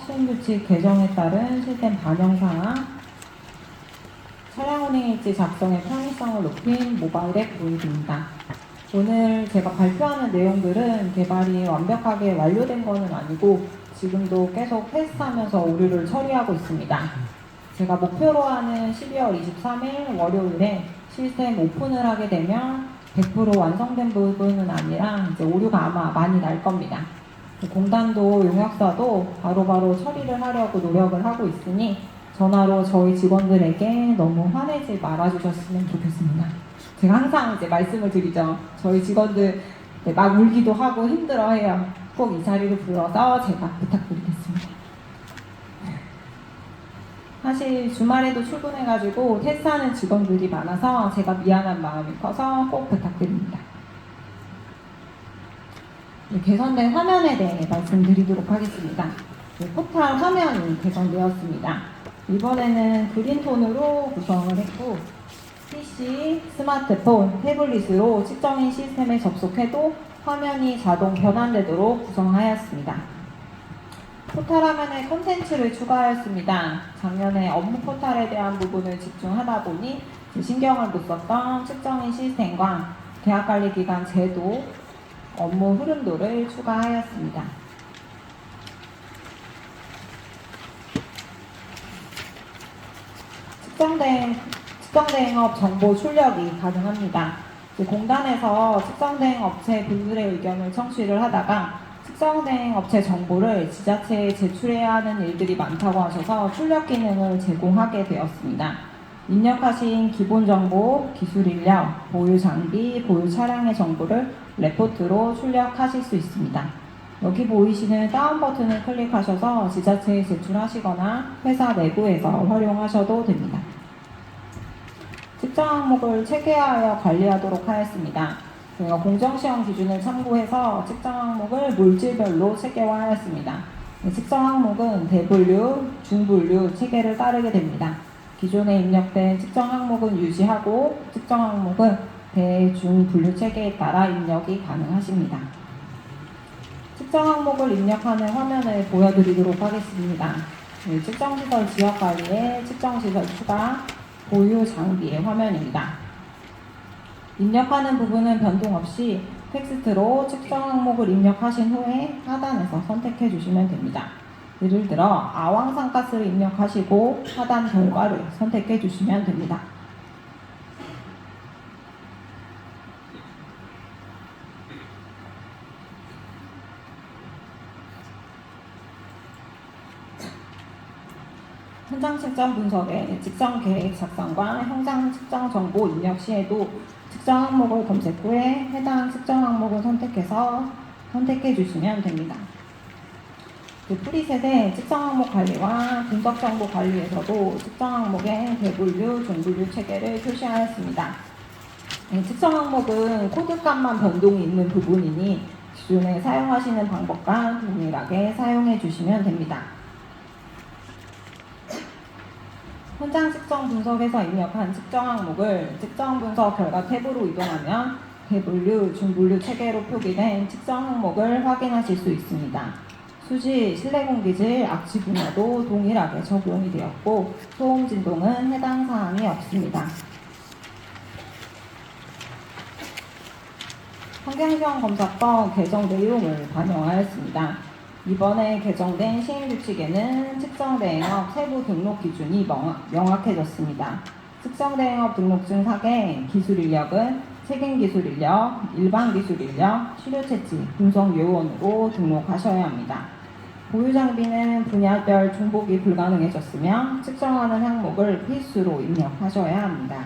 시행규칙 개정에 따른 시스템 반영사항, 차량 운행일지 작성의 편의성을 높인 모바일 앱 도입입니다. 오늘 제가 발표하는 내용들은 개발이 완벽하게 완료된 것은 아니고 지금도 계속 테스트하면서 오류를 처리하고 있습니다. 제가 목표로 하는 12월 23일 월요일에 시스템 오픈을 하게 되면 100% 완성된 부분은 아니라 이제 오류가 아마 많이 날 겁니다. 공단도 용역사도 바로바로 처리를 하려고 노력을 하고 있으니 전화로 저희 직원들에게 너무 화내지 말아주셨으면 좋겠습니다. 제가 항상 이제 말씀을 드리죠. 저희 직원들 막 울기도 하고 힘들어해요. 꼭 이 자리를 불러서 제가 부탁드리겠습니다. 사실 주말에도 출근해가지고 테스트하는 직원들이 많아서 제가 미안한 마음이 커서 꼭 부탁드립니다. 개선된 화면에 대해 말씀드리도록 하겠습니다. 포탈 화면이 개선되었습니다. 이번에는 그린톤으로 구성을 했고 PC, 스마트폰, 태블릿으로 측정인 시스템에 접속해도 화면이 자동 변환되도록 구성하였습니다. 포탈 화면에 콘텐츠를 추가하였습니다. 작년에 업무 포탈에 대한 부분을 집중하다 보니 신경을 못 썼던 측정인 시스템과 계약관리기간 제도, 업무 흐름도를 추가하였습니다. 측정대행업 정보 출력이 가능합니다. 공단에서 측정대행업체 분들의 의견을 청취를 하다가 측정대행업체 정보를 지자체에 제출해야 하는 일들이 많다고 하셔서 출력 기능을 제공하게 되었습니다. 입력하신 기본 정보, 기술 인력, 보유 장비, 보유 차량의 정보를 레포트로 출력하실 수 있습니다. 여기 보이시는 다운 버튼을 클릭하셔서 지자체에 제출하시거나 회사 내부에서 활용하셔도 됩니다. 측정 항목을 체계하여 관리하도록 하였습니다. 저희가 공정시험 기준을 참고해서 측정 항목을 물질별로 체계화하였습니다. 측정 항목은 대분류, 중분류 체계를 따르게 됩니다. 기존에 입력된 측정 항목은 유지하고 측정 항목은 대, 중, 분류 체계에 따라 입력이 가능하십니다. 측정 항목을 입력하는 화면을 보여드리도록 하겠습니다. 측정시설 지역관리의 측정시설 추가, 보유 장비의 화면입니다. 입력하는 부분은 변동 없이 텍스트로 측정 항목을 입력하신 후에 하단에서 선택해 주시면 됩니다. 예를 들어 아왕산가스를 입력하시고 하단 결과를 선택해 주시면 됩니다. 현장 측정 분석의 측정 계획 작성과 현장 측정 정보 입력 시에도 측정 항목을 검색 후에 해당 측정 항목을 선택해 주시면 됩니다. 프리셋의 측정 항목 관리와 분석 정보 관리에서도 측정 항목의 대분류, 중분류 체계를 표시하였습니다. 측정 항목은 코드값만 변동이 있는 부분이니 기존에 사용하시는 방법과 동일하게 사용해 주시면 됩니다. 현장 측정 분석에서 입력한 측정 항목을 측정 분석 결과 탭으로 이동하면 대분류, 중분류 체계로 표기된 측정 항목을 확인하실 수 있습니다. 수지, 실내공기질, 악취 분야도 동일하게 적용이 되었고 소음 진동은 해당 사항이 없습니다. 환경시험 검사법 개정 내용을 반영하였습니다. 이번에 개정된 시행규칙에는 측정대행업 세부 등록 기준이 명확해졌습니다. 측정대행업 등록증 사계 기술인력은 책임기술인력, 일반기술인력, 치료채취, 분석요원으로 등록하셔야 합니다. 보유장비는 분야별 중복이 불가능해졌으며 측정하는 항목을 필수로 입력하셔야 합니다.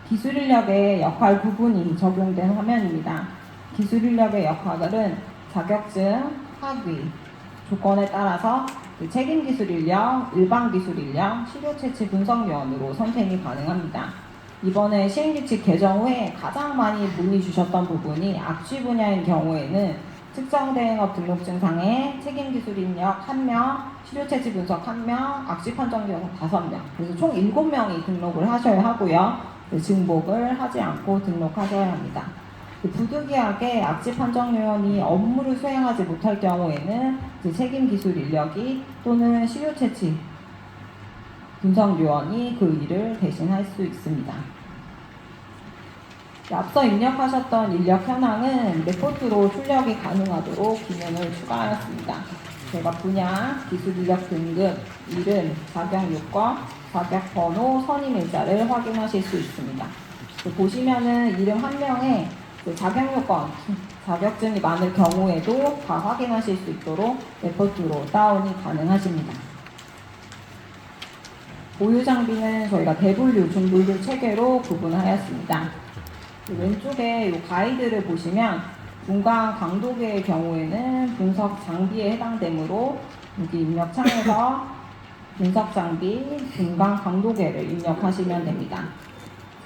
기술인력의 역할 구분이 적용된 화면입니다. 기술인력의 역할은 자격증, 학위, 조건에 따라서 책임기술인력, 일반기술인력, 치료채취 분석요원으로 선택이 가능합니다. 이번에 시행규칙 개정 후에 가장 많이 문의 주셨던 부분이 악취 분야인 경우에는 측정대행업 등록증상에 책임기술인력 1명, 치료채취 분석 1명, 악취 판정요원 5명, 그래서 총 7명이 등록을 하셔야 하고요. 증복을 하지 않고 등록하셔야 합니다. 부득이하게 악취 판정 요원이 업무를 수행하지 못할 경우에는 이제 책임 기술 인력이 또는 시료 채취 분석 요원이 그 일을 대신할 수 있습니다. 앞서 입력하셨던 인력 현황은 레포트로 출력이 가능하도록 기능을 추가하였습니다. 제가 분야, 기술 인력 등급, 이름, 자격 요건, 자격 번호, 선임 일자를 확인하실 수 있습니다. 보시면은 이름 한 명에 자격 요건, 자격증이 많을 경우에도 다 확인하실 수 있도록 레포트로 다운이 가능하십니다. 보유 장비는 저희가 대분류, 중분류 체계로 구분하였습니다. 왼쪽에 이 가이드를 보시면 분광 강도계의 경우에는 분석 장비에 해당되므로 여기 입력창에서 분석 장비, 분광 강도계를 입력하시면 됩니다.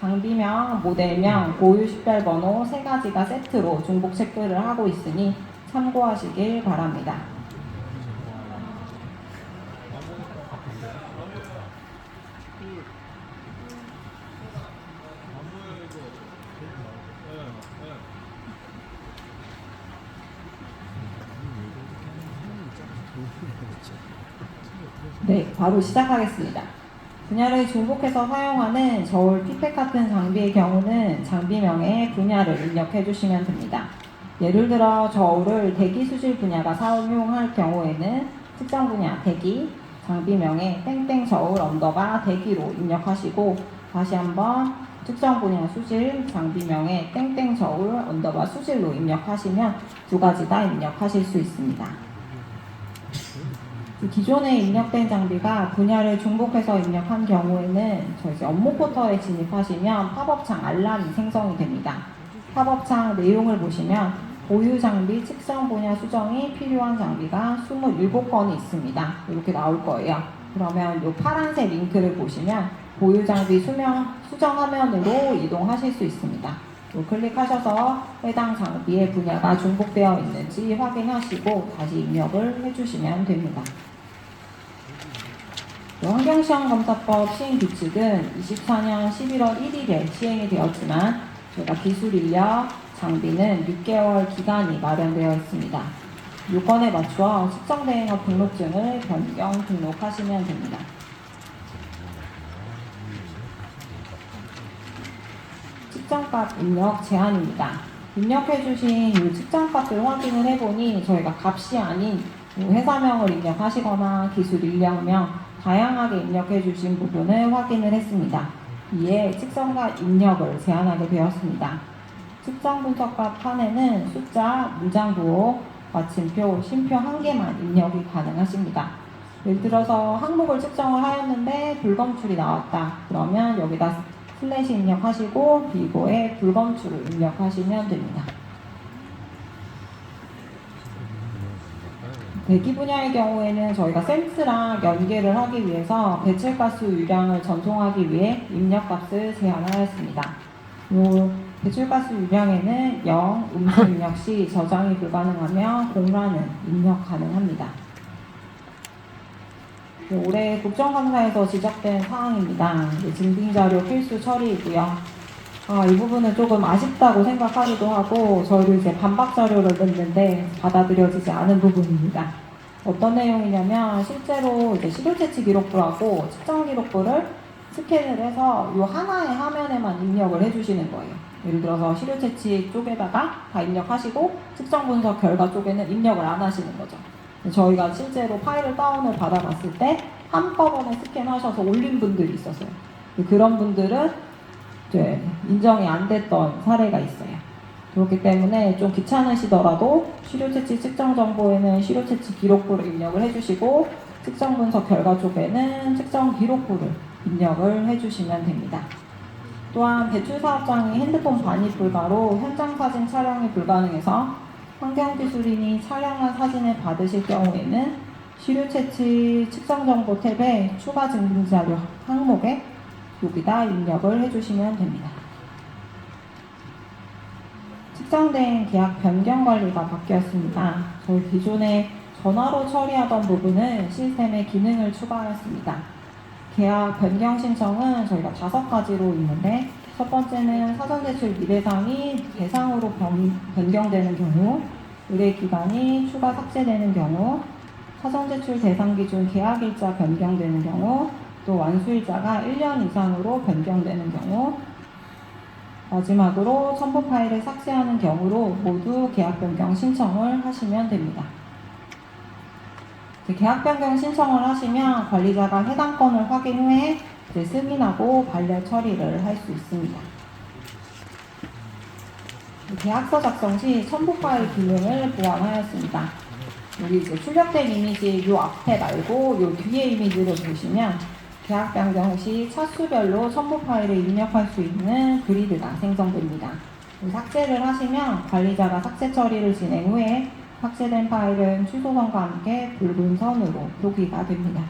장비명, 모델명, 보유 식별번호 세 가지가 세트로 중복 체크를 하고 있으니 참고하시길 바랍니다. 네, 바로 시작하겠습니다. 분야를 중복해서 사용하는 저울 피펫 같은 장비의 경우는 장비명에 분야를 입력해 주시면 됩니다. 예를 들어 저울을 대기 수질 분야가 사용할 경우에는 특정 분야 대기, 장비명에 땡땡 저울 언더바 대기로 입력하시고 다시 한번 특정 분야 수질, 장비명에 땡땡 저울 언더바 수질로 입력하시면 두 가지 다 입력하실 수 있습니다. 기존에 입력된 장비가 분야를 중복해서 입력한 경우에는 저희 업무 포털에 진입하시면 팝업창 알람이 생성이 됩니다. 팝업창 내용을 보시면 보유 장비 측정 분야 수정이 필요한 장비가 27건이 있습니다. 이렇게 나올 거예요. 그러면 이 파란색 링크를 보시면 보유 장비 수정 화면으로 이동하실 수 있습니다. 클릭하셔서 해당 장비의 분야가 중복되어 있는지 확인하시고 다시 입력을 해주시면 됩니다. 환경시험검사법 시행 규칙은 24년 11월 1일에 시행이 되었지만 저희가 기술 인력 장비는 6개월 기간이 마련되어 있습니다. 요건에 맞추어 측정대행업 등록증을 변경 등록하시면 됩니다. 측정값 입력 제한입니다. 입력해주신 이 측정값을 확인을 해보니 저희가 값이 아닌 회사명을 입력하시거나 기술 인력명 다양하게 입력해주신 부분을 확인을 했습니다. 이에 측정값 입력을 제한하게 되었습니다. 측정 분석값 칸에는 숫자, 문장 부호, 마침표, 쉼표 1개만 입력이 가능하십니다. 예를 들어서 항목을 측정을 하였는데 불검출이 나왔다. 그러면 여기다 슬래시 입력하시고 비고에 불검출을 입력하시면 됩니다. 대기 분야의 경우에는 저희가 센스랑 연계를 하기 위해서 배출가스 유량을 전송하기 위해 입력값을 제한하였습니다. 이 배출가스 유량에는 0, 음수 입력 시 저장이 불가능하며 공란은 입력 가능합니다. 올해 국정감사에서 지적된 사항입니다. 증빙자료 필수 처리이고요. 이 부분은 조금 아쉽다고 생각하기도 하고 저희도 이제 반박 자료를 냈는데 받아들여지지 않은 부분입니다. 어떤 내용이냐면 실제로 이제 시료 채취 기록부하고 측정 기록부를 스캔을 해서 이 하나의 화면에만 입력을 해주시는 거예요. 예를 들어서 시료 채취 쪽에다가 다 입력하시고 측정 분석 결과 쪽에는 입력을 안 하시는 거죠. 저희가 실제로 파일을 다운을 받아봤을 때 한꺼번에 스캔하셔서 올린 분들이 있었어요. 그런 분들은 이제 인정이 안 됐던 사례가 있어요. 그렇기 때문에 좀 귀찮으시더라도 시료채취 측정 정보에는 시료채취 기록부를 입력을 해주시고 측정 분석 결과 쪽에는 측정 기록부를 입력을 해주시면 됩니다. 또한 배출사업장이 핸드폰 반입 불가로 현장 사진 촬영이 불가능해서 환경기술인이 촬영한 사진을 받으실 경우에는 시료채취 측정정보 탭에 추가 증빙자료 항목에 여기다 입력을 해주시면 됩니다. 측정된 계약 변경 관리가 바뀌었습니다. 저희 기존에 전화로 처리하던 부분은 시스템에 기능을 추가하였습니다. 계약 변경 신청은 저희가 5가지로 있는데 첫 번째는 사전 제출 미대상이 대상으로 변경되는 경우, 의뢰 기간이 추가 삭제되는 경우, 사전 제출 대상 기준 계약일자 변경되는 경우, 또 완수일자가 1년 이상으로 변경되는 경우, 마지막으로 첨부 파일을 삭제하는 경우로 모두 계약 변경 신청을 하시면 됩니다. 계약 변경 신청을 하시면 관리자가 해당 건을 확인 후에 승인하고 반려 처리를 할 수 있습니다. 계약서 작성 시 첨부 파일 기능을 보완하였습니다. 여기 이제 출력된 이미지 요 앞에 말고 요 뒤에 이미지를 보시면 계약 변경 시 차수별로 첨부 파일을 입력할 수 있는 그리드가 생성됩니다. 삭제를 하시면 관리자가 삭제 처리를 진행 후에 삭제된 파일은 취소선과 함께 붉은 선으로 표기가 됩니다.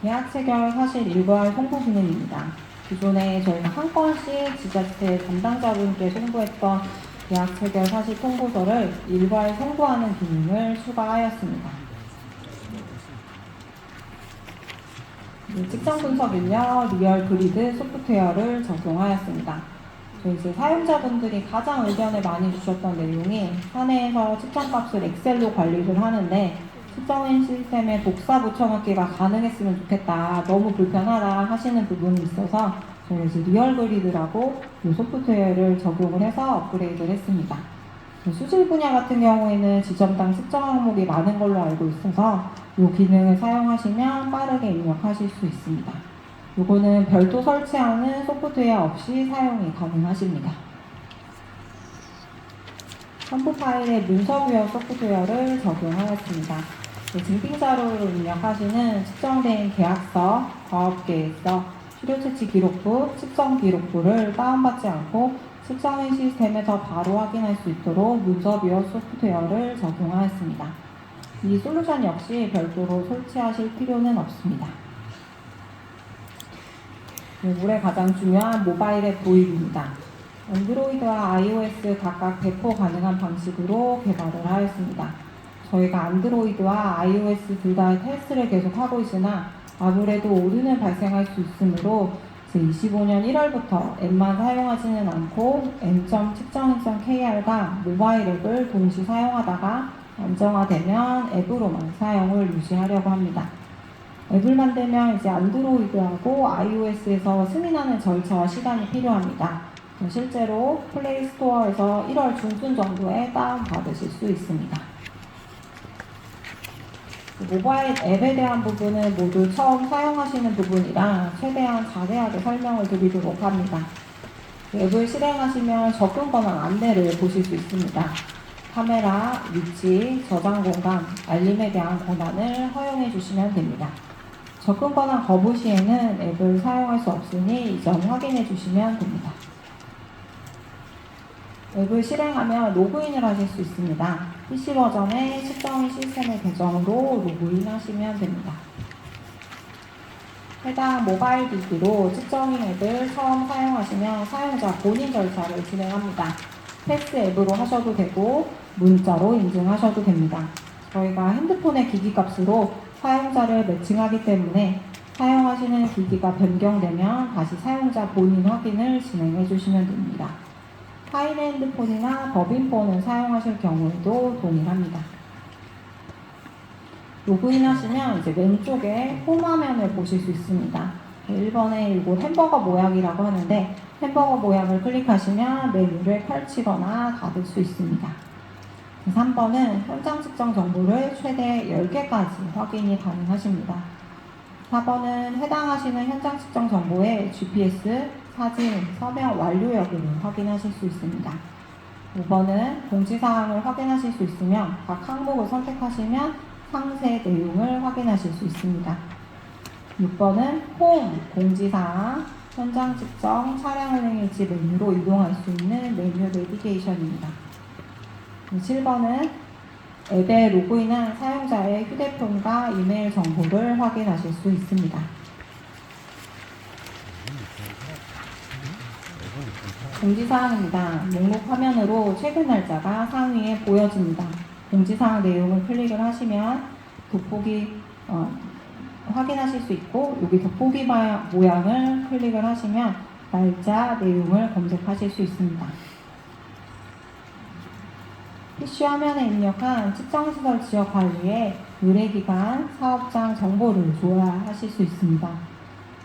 계약 체결 사실 일괄 송부 기능입니다. 기존에 저희가 한 건씩 지자체 담당자분께 송부했던 계약 체결 사실 통보서를 일괄 송부하는 기능을 추가하였습니다. 직장 분석 인력 리얼 그리드 소프트웨어를 적용하였습니다. 저희 이제 사용자분들이 가장 의견을 많이 주셨던 내용이 사내에서 측정값을 엑셀로 관리를 하는데 측정인 시스템에 복사 붙여넣기가 가능했으면 좋겠다, 너무 불편하다 하시는 부분이 있어서 저희 이제 리얼 그리드라고 이 소프트웨어를 적용을 해서 업그레이드를 했습니다. 수질 분야 같은 경우에는 지점당 측정 항목이 많은 걸로 알고 있어서 이 기능을 사용하시면 빠르게 입력하실 수 있습니다. 이거는 별도 설치하는 소프트웨어 없이 사용이 가능하십니다. 첨부 파일에 문서 부여 소프트웨어를 적용하였습니다. 증빙 자료를 입력하시는 측정된 계약서, 과업계획서, 수료채취 기록부, 측정 기록부를 다운받지 않고 측정인 시스템에서 바로 확인할 수 있도록 문서 부여 소프트웨어를 적용하였습니다. 이 솔루션 역시 별도로 설치하실 필요는 없습니다. 올해 가장 중요한 모바일 앱 도입입니다. 안드로이드와 iOS 각각 배포 가능한 방식으로 개발을 하였습니다. 저희가 안드로이드와 iOS 둘 다 테스트를 계속하고 있으나 아무래도 오류는 발생할 수 있으므로 2025년 1월부터 앱만 사용하지는 않고 m.측정인.kr과 모바일 앱을 동시 사용하다가 안정화되면 앱으로만 사용을 유지하려고 합니다. 앱을 만들면 이제 안드로이드하고 iOS에서 승인하는 절차와 시간이 필요합니다. 실제로 플레이 스토어에서 1월 중순 정도에 다운받으실 수 있습니다. 모바일 앱에 대한 부분은 모두 처음 사용하시는 부분이라 최대한 자세하게 설명을 드리도록 합니다. 앱을 실행하시면 접근 권한 안내를 보실 수 있습니다. 카메라, 위치, 저장 공간, 알림에 대한 권한을 허용해 주시면 됩니다. 접근 권한 거부 시에는 앱을 사용할 수 없으니 이 점 확인해 주시면 됩니다. 앱을 실행하면 로그인을 하실 수 있습니다. PC 버전의 측정인 시스템의 계정으로 로그인하시면 됩니다. 해당 모바일 기기로 측정인 앱을 처음 사용하시면 사용자 본인 절차를 진행합니다. 패스 앱으로 하셔도 되고 문자로 인증하셔도 됩니다. 저희가 핸드폰의 기기값으로 사용자를 매칭하기 때문에 사용하시는 기기가 변경되면 다시 사용자 본인 확인을 진행해 주시면 됩니다. 타인 핸드폰이나 법인폰을 사용하실 경우에도 동일합니다. 로그인하시면 이제 왼쪽에 홈 화면을 보실 수 있습니다. 1번에 이곳 햄버거 모양이라고 하는데 햄버거 모양을 클릭하시면 메뉴를 펼치거나 닫을 수 있습니다. 3번은 현장 측정 정보를 최대 10개까지 확인이 가능하십니다. 4번은 해당하시는 현장 측정 정보의 GPS, 사진, 서명 완료 여부를 확인하실 수 있습니다. 5번은 공지사항을 확인하실 수 있으며 각 항목을 선택하시면 상세 내용을 확인하실 수 있습니다. 6번은 홈, 공지사항, 현장 측정, 차량 운행일지 메뉴로 이동할 수 있는 메뉴 내비게이션입니다. 7번은 앱에 로그인한 사용자의 휴대폰과 이메일 정보를 확인하실 수 있습니다. 공지사항입니다. 목록 화면으로 최근 날짜가 상위에 보여집니다. 공지사항 내용을 클릭을 하시면 돋보기 확인하실 수 있고 여기 돋보기 모양을 클릭을 하시면 날짜 내용을 검색하실 수 있습니다. PC 화면에 입력한 측정시설 지역 관리에 의뢰기관, 사업장 정보를 조회하실 수 있습니다.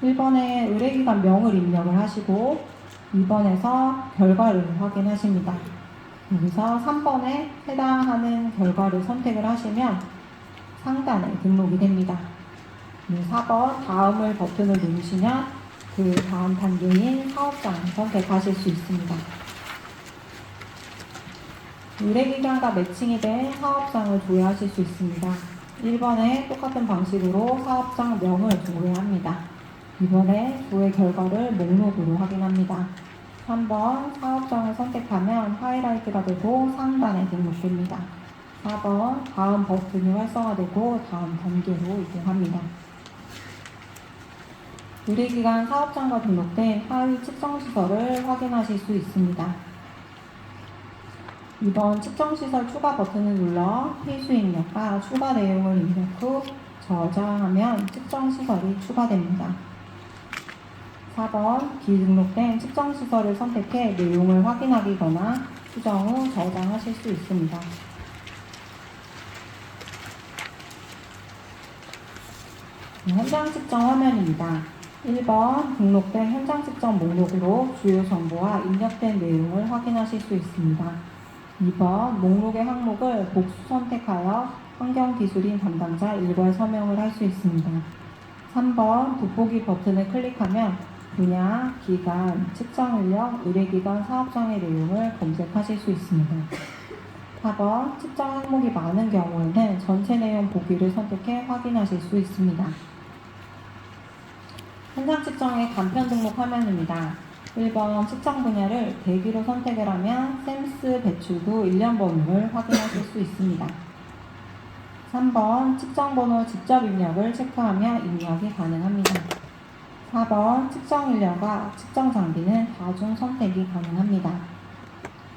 1번에 의뢰기관 명을 입력을 하시고 2번에서 결과를 확인하십니다. 여기서 3번에 해당하는 결과를 선택을 하시면 상단에 등록이 됩니다. 4번 다음을 버튼을 누르시면 그 다음 단계인 사업장을 선택하실 수 있습니다. 의뢰기관과 매칭이 된 사업장을 조회하실 수 있습니다. 1번에 똑같은 방식으로 사업장 명을 조회합니다. 2번에 조회 결과를 목록으로 확인합니다. 3번 사업장을 선택하면 하이라이트가 되고 상단에 등록됩니다. 4번 다음 버튼이 활성화되고 다음 단계로 이동합니다. 의뢰기관 사업장과 등록된 하위 측정시설을 확인하실 수 있습니다. 2번 측정시설 추가 버튼을 눌러 필수 입력과 추가 내용을 입력 후 저장하면 측정시설이 추가됩니다. 4번 비등록된 측정시설을 선택해 내용을 확인하거나 수정 후 저장하실 수 있습니다. 현장 측정 화면입니다. 1번 등록된 현장 측정 목록으로 주요 정보와 입력된 내용을 확인하실 수 있습니다. 2번 목록의 항목을 복수 선택하여 환경기술인 담당자 일괄 서명을 할 수 있습니다. 3번 돋보기 버튼을 클릭하면 분야, 기간, 측정 인력, 의뢰기관, 사업장의 내용을 검색하실 수 있습니다. 4번 측정 항목이 많은 경우에는 전체 내용 보기를 선택해 확인하실 수 있습니다. 현장 측정의 간편 등록 화면입니다. 1번 측정 분야를 대기로 선택을 하면 샘스 배출구 1년 번호를 확인하실 수 있습니다. 3번 측정 번호 직접 입력을 체크하며 입력이 가능합니다. 4번 측정 인력과 측정 장비는 다중 선택이 가능합니다.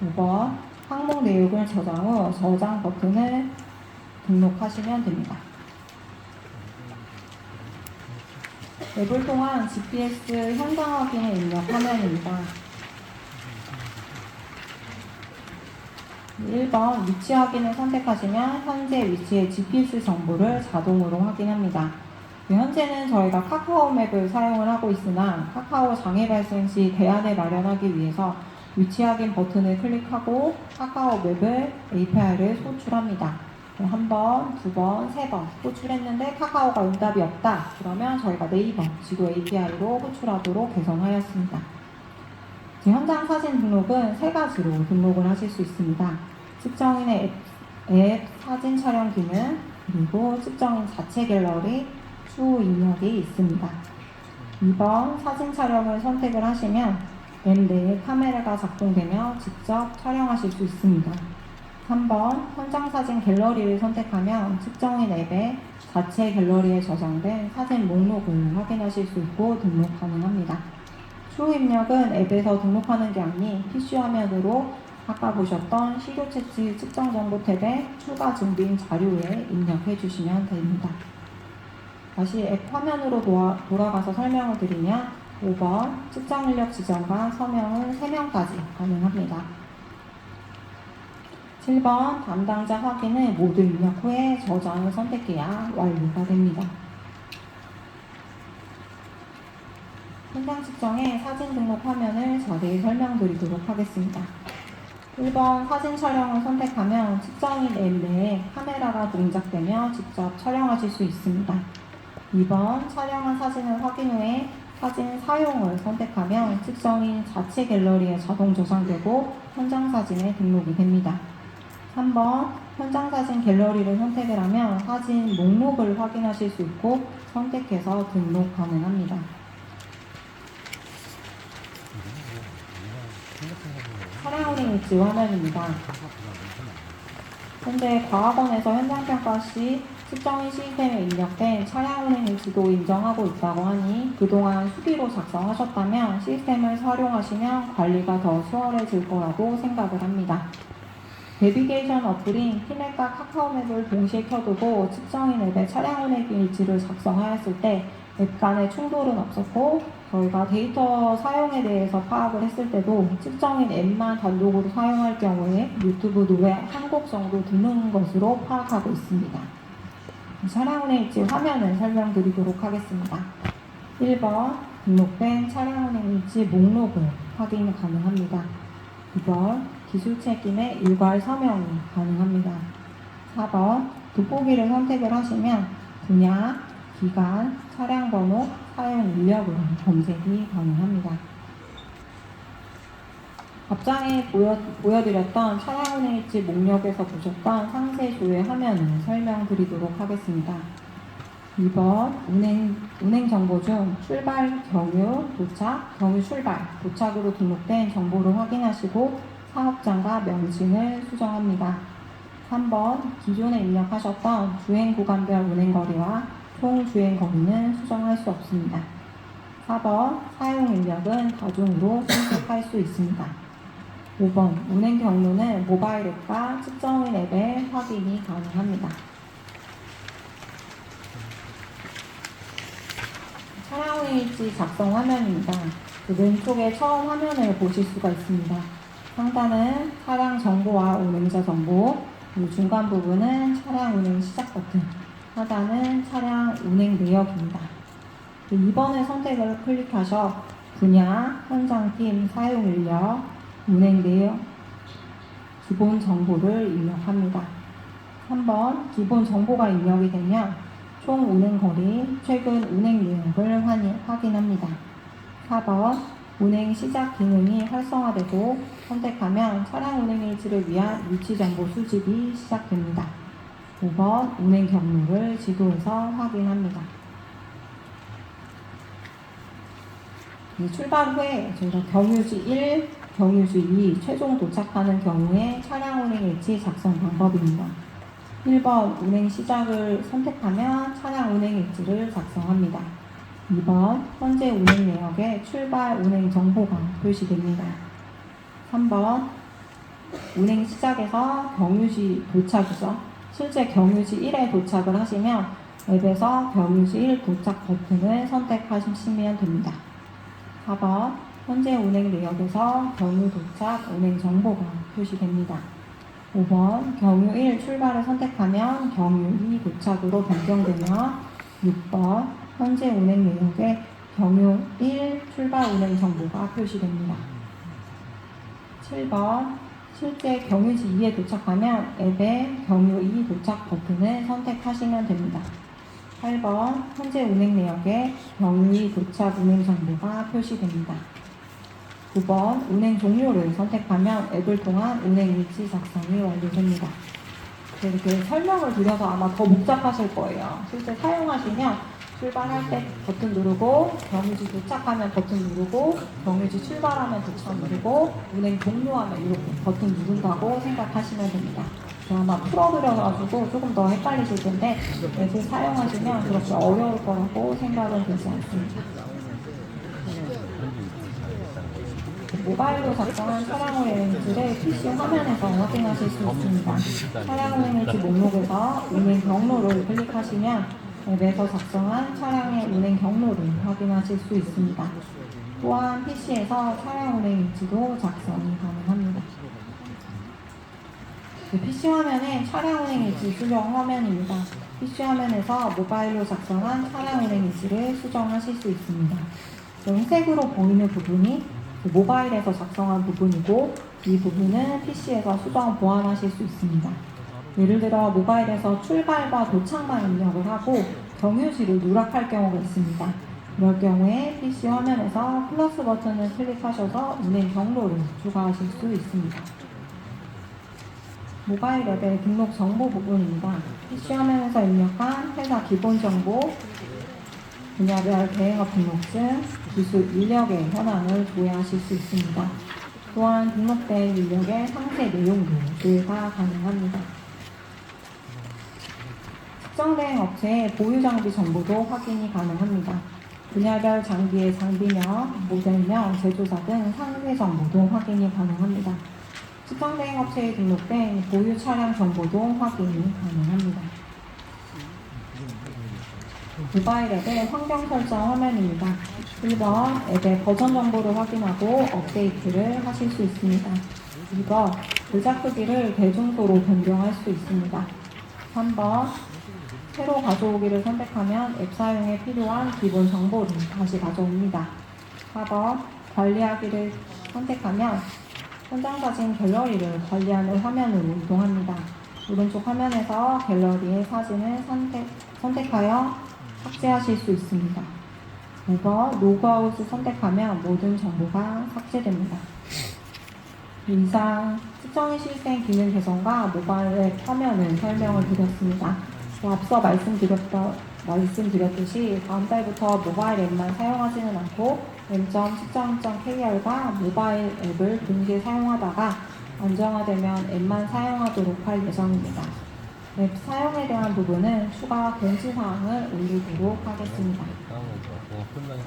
5번 항목 내용을 저장 후 저장 버튼을 등록하시면 됩니다. 앱을 통한 GPS 현장 확인을 입력 화면입니다. 1번 위치 확인을 선택하시면 현재 위치의 GPS 정보를 자동으로 확인합니다. 현재는 저희가 카카오 맵을 사용을 하고 있으나 카카오 장애 발생 시 대안을 마련하기 위해서 위치 확인 버튼을 클릭하고 카카오 맵을 API를 호출합니다. 1번, 2번, 3번 호출했는데 카카오가 응답이 없다. 그러면 저희가 네이버 지도 API로 호출하도록 개선하였습니다. 현장 사진 등록은 3가지로 등록을 하실 수 있습니다. 측정인의 앱 사진 촬영 기능, 그리고 측정인 자체 갤러리, 추후 입력이 있습니다. 2번 사진 촬영을 선택을 하시면 앱 내에 카메라가 작동되며 직접 촬영하실 수 있습니다. 3번 현장 사진 갤러리를 선택하면 측정인 앱에 자체 갤러리에 저장된 사진 목록을 확인하실 수 있고 등록 가능합니다. 추후 입력은 앱에서 등록하는 게 아닌 PC 화면으로 아까 보셨던 시료 채취 측정 정보 탭에 추가 증빙 자료에 입력해 주시면 됩니다. 다시 앱 화면으로 돌아가서 설명을 드리면 5번 측정 인력 지정과 서명은 3명까지 가능합니다. 7번 담당자 확인을 모두 입력 후에 저장을 선택해야 완료가 됩니다. 현장 측정의 사진 등록 화면을 자세히 설명드리도록 하겠습니다. 1번 사진 촬영을 선택하면 측정인 앱 내에 카메라가 동작되며 직접 촬영하실 수 있습니다. 2번 촬영한 사진을 확인 후에 사진 사용을 선택하면 측정인 자체 갤러리에 자동 저장되고 현장 사진에 등록이 됩니다. 3번 현장 사진 갤러리를 선택을 하면 사진 목록을 확인하실 수 있고 선택해서 등록 가능합니다. 차량 운행 일지 화면입니다. 현재 과학원에서 현장평가 시 측정인 시스템에 입력된 차량 운행 일지도 인정하고 있다고 하니 그동안 수기로 작성하셨다면 시스템을 활용하시면 관리가 더 수월해질 거라고 생각을 합니다. 내비게이션 어플인 티맵과 카카오맵을 동시에 켜두고 측정인 앱에 차량 운행 일지를 작성하였을 때 앱 간의 충돌은 없었고 저희가 데이터 사용에 대해서 파악을 했을 때도 특정인 앱만 단독으로 사용할 경우에 유튜브 노래 한 곡 정도 듣는 것으로 파악하고 있습니다. 차량 운행 일지 화면을 설명드리도록 하겠습니다. 1번 등록된 차량 운행 일지 목록을 확인 가능합니다. 2번 기술 책임의 일괄 서명이 가능합니다. 4번 돋보기를 선택을 하시면 분야, 기간, 차량 번호, 사용 인력으로 검색이 가능합니다. 앞장에 보여드렸던 차량 운행 일지 목록에서 보셨던 상세 조회 화면을 설명드리도록 하겠습니다. 2번 운행 정보 중 출발, 경유, 도착, 경유 출발, 도착으로 등록된 정보를 확인하시고 사업장과 명칭을 수정합니다. 3번 기존에 입력하셨던 주행 구간별 운행 거리와 총 주행 거리는 수정할 수 없습니다. 4번 사용 인력은 다중으로 선택할 수 있습니다. 5번 운행 경로는 모바일 앱과 측정인 앱에 확인이 가능합니다. 차량 운행 일지 작성 화면입니다. 왼쪽에 처음 화면을 보실 수가 있습니다. 상단은 차량 정보와 운행자 정보, 그리고 중간 부분은 차량 운행 시작 버튼, 하단은 차량 운행 내역입니다. 2번을 선택을 클릭하셔 분야, 현장팀, 사용 인력, 운행 내역, 기본 정보를 입력합니다. 3번 기본 정보가 입력이 되면 총 운행 거리, 최근 운행 내역을 확인합니다. 4번 운행 시작 기능이 활성화되고 선택하면 차량 운행 일지를 위한 위치 정보 수집이 시작됩니다. 5번 운행 경로를 지도에서 확인합니다. 출발 후에 저희가 경유지 1, 경유지 2 최종 도착하는 경우에 차량 운행 일지 작성 방법입니다. 1번 운행 시작을 선택하면 차량 운행 일지를 작성합니다. 2번 현재 운행 내역에 출발 운행 정보가 표시됩니다. 3번 운행 시작에서 경유지 도착이죠. 실제 경유지 1에 도착을 하시면 앱에서 경유지 1 도착 버튼을 선택하시면 됩니다. 4번 현재 운행 내역에서 경유 도착 운행 정보가 표시됩니다. 5번 경유 1 출발을 선택하면 경유 2 도착으로 변경되며 6번 현재 운행 내역에 경유 1 출발 운행 정보가 표시됩니다. 7번 실제 경유지 2에 도착하면 앱에 경유 2 도착 버튼을 선택하시면 됩니다. 8번 현재 운행 내역에 경유 2 도착 운행 정보가 표시됩니다. 9번 운행 종료를 선택하면 앱을 통한 운행 일지 작성이 완료됩니다. 이렇게 설명을 드려서 아마 더 복잡하실 거예요. 실제 사용하시면 출발할 때 버튼 누르고 경유지 도착하면 버튼 누르고 경유지 출발하면 도착 누르고 운행 종료하면 이렇게 버튼 누른다고 생각하시면 됩니다. 아마 풀어드려가지고 조금 더 헷갈리실 텐데 앱을 사용하시면 그렇게 어려울 거라고 생각은 되지 않습니다. 모바일로 작성한 차량 운행 일지를 PC 화면에서 확인하실 수 있습니다. 차량 운행 일지 목록에서 운행 경로를 클릭하시면 앱에서 작성한 차량의 운행 경로를 확인하실 수 있습니다. 또한 PC에서 차량 운행 일지도 작성이 가능합니다. PC 화면에 차량 운행 일지 수정 화면입니다. PC 화면에서 모바일로 작성한 차량 운행 일지를 수정하실 수 있습니다. 흰색으로 보이는 부분이 모바일에서 작성한 부분이고 이 부분은 PC에서 수정 보완하실 수 있습니다. 예를 들어 모바일에서 출발과 도착만 입력을 하고 경유지를 누락할 경우가 있습니다. 이럴 경우에 PC 화면에서 플러스 버튼을 클릭하셔서 운행 경로를 추가하실 수 있습니다. 모바일 앱의 등록 정보 부분입니다. PC 화면에서 입력한 회사 기본 정보, 분야별 대행업 등록증, 기술 인력의 현황을 조회하실 수 있습니다. 또한 등록된 인력의 상세 내용도 조회가 가능합니다. 특정된 업체의 보유 장비 정보도 확인이 가능합니다. 분야별 장비의 장비명, 모델명, 제조사 등 상세 정보도 확인이 가능합니다. 특정된 업체에 등록된 보유 차량 정보도 확인이 가능합니다. 모바일 앱의 환경 설정 화면입니다. 1번 앱의 버전 정보를 확인하고 업데이트를 하실 수 있습니다. 2번 글자 크기를 대중소로 변경할 수 있습니다. 3번 새로 가져오기를 선택하면 앱 사용에 필요한 기본 정보를 다시 가져옵니다. 4번 관리하기를 선택하면 현장 사진 갤러리를 관리하는 화면으로 이동합니다. 오른쪽 화면에서 갤러리의 사진을 선택하여 삭제하실 수 있습니다. 5번 로그아웃을 선택하면 모든 정보가 삭제됩니다. 이상 특정인 시스템 기능 개선과 모바일 앱 화면을 설명을 드렸습니다. 앞서 말씀드렸듯이 다음 달부터 모바일 앱만 사용하지는 않고 m.측정.kr과 모바일 앱을 동시에 사용하다가 안정화되면 앱만 사용하도록 할 예정입니다. 앱 사용에 대한 부분은 추가 공지사항을 올리도록 하겠습니다. 다음으로 뭐 혼란이